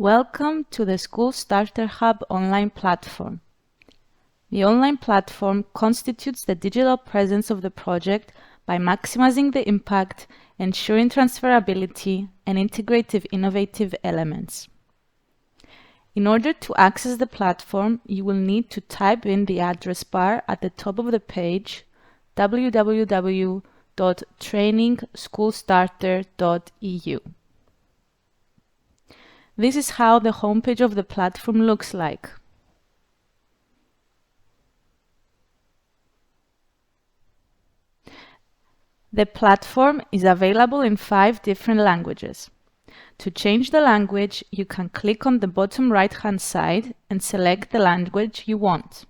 Welcome to the School Starter Hub online platform. The online platform constitutes the digital presence of the project by maximizing the impact, ensuring transferability, and integrative innovative elements. In order to access the platform, you will need to type in the address bar at the top of the page www.trainingschoolstarter.eu. This is how the homepage of the platform looks like. The platform is available in 5 different languages. To change the language, you can click on the bottom right-hand side and select the language you want.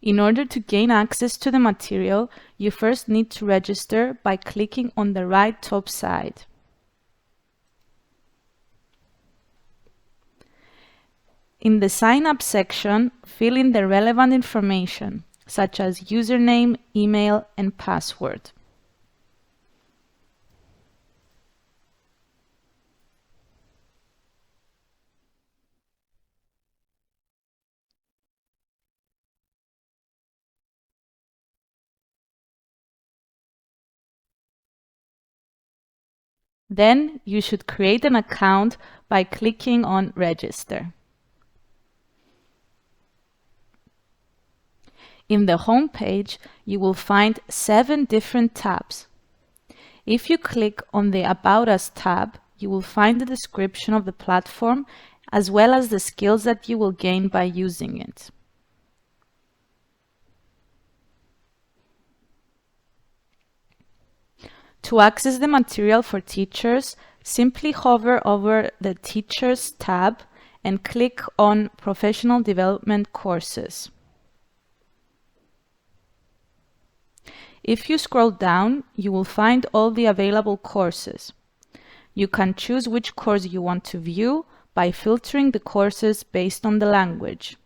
In order to gain access to the material, you first need to register by clicking on the right top side. In the Sign Up section, fill in the relevant information, such as username, email, and password. Then you should create an account by clicking on Register. In the home page, you will find 7 different tabs. If you click on the About Us tab, you will find the description of the platform as well as the skills that you will gain by using it. To access the material for teachers, simply hover over the Teachers tab and click on Professional Development Courses. If you scroll down, you will find all the available courses. You can choose which course you want to view by filtering the courses based on the language.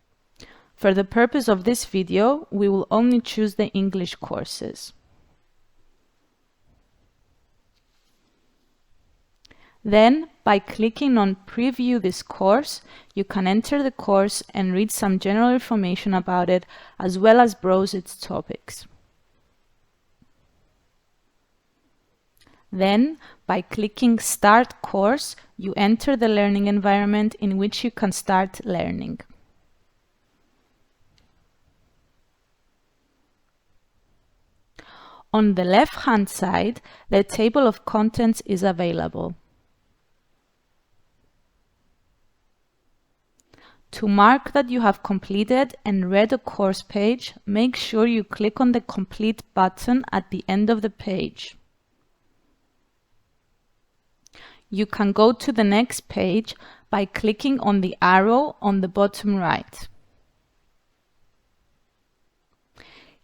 For the purpose of this video, we will only choose the English courses. Then, by clicking on Preview this course, you can enter the course and read some general information about it, as well as browse its topics. Then, by clicking Start Course, you enter the learning environment in which you can start learning. On the left-hand side, the table of contents is available. To mark that you have completed and read a course page, make sure you click on the Complete button at the end of the page. You can go to the next page by clicking on the arrow on the bottom right.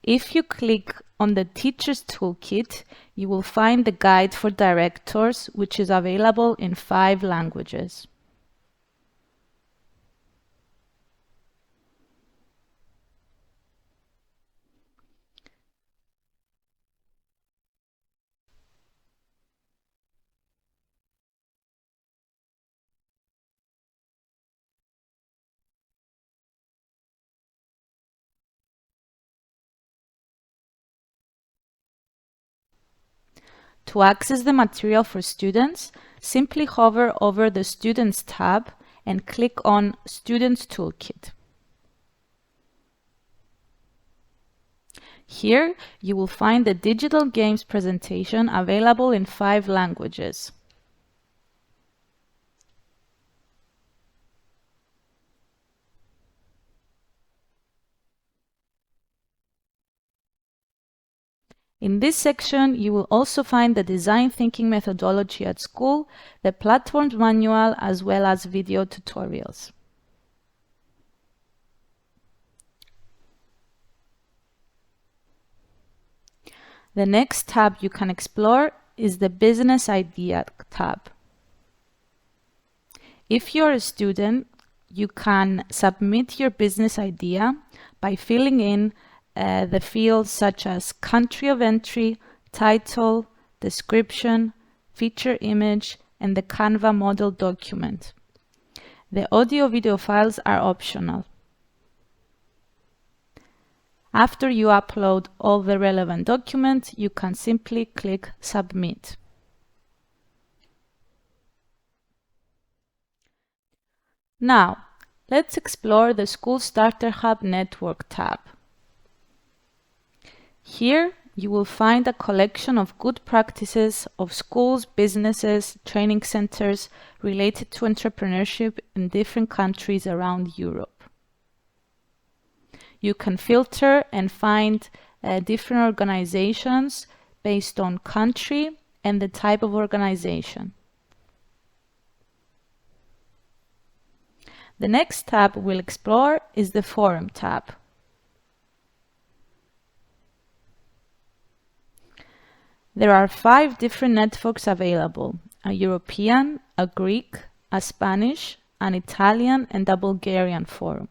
If you click on the Teacher's Toolkit, you will find the Guide for Directors, which is available in 5 languages. To access the material for students, simply hover over the Students tab and click on Students Toolkit. Here, you will find the digital games presentation available in 5 languages. In this section, you will also find the design thinking methodology at school, the platform's manual, as well as video tutorials. The next tab you can explore is the Business Idea tab. If you're a student, you can submit your business idea by filling in the fields such as country of entry, title, description, feature image, and the Canva model document. The audio-video files are optional. After you upload all the relevant documents, you can simply click Submit. Now, let's explore the School Starter Hub Network tab. Here, you will find a collection of good practices of schools, businesses, training centers related to entrepreneurship in different countries around Europe. You can filter and find different organizations based on country and the type of organization. The next tab we'll explore is the Forum tab. There are 5 different networks available: a European, a Greek, a Spanish, an Italian, and a Bulgarian forum.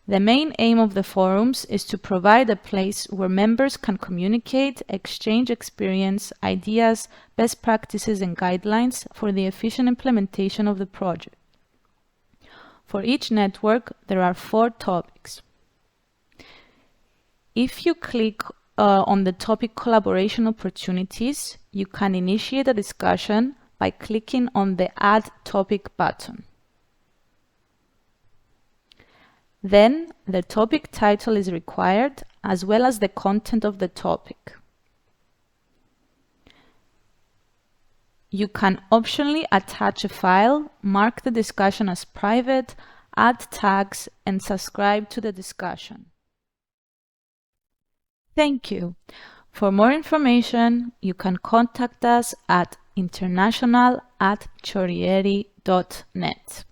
The main aim of the forums is to provide a place where members can communicate, exchange experience, ideas, best practices, and guidelines for the efficient implementation of the project. For each network, there are 4 topics. If you click on the topic Collaboration Opportunities, you can initiate a discussion by clicking on the Add Topic button. Then, the topic title is required, as well as the content of the topic. You can optionally attach a file, mark the discussion as private, add tags, and subscribe to the discussion. Thank you. For more information, you can contact us at international@chorieri.net.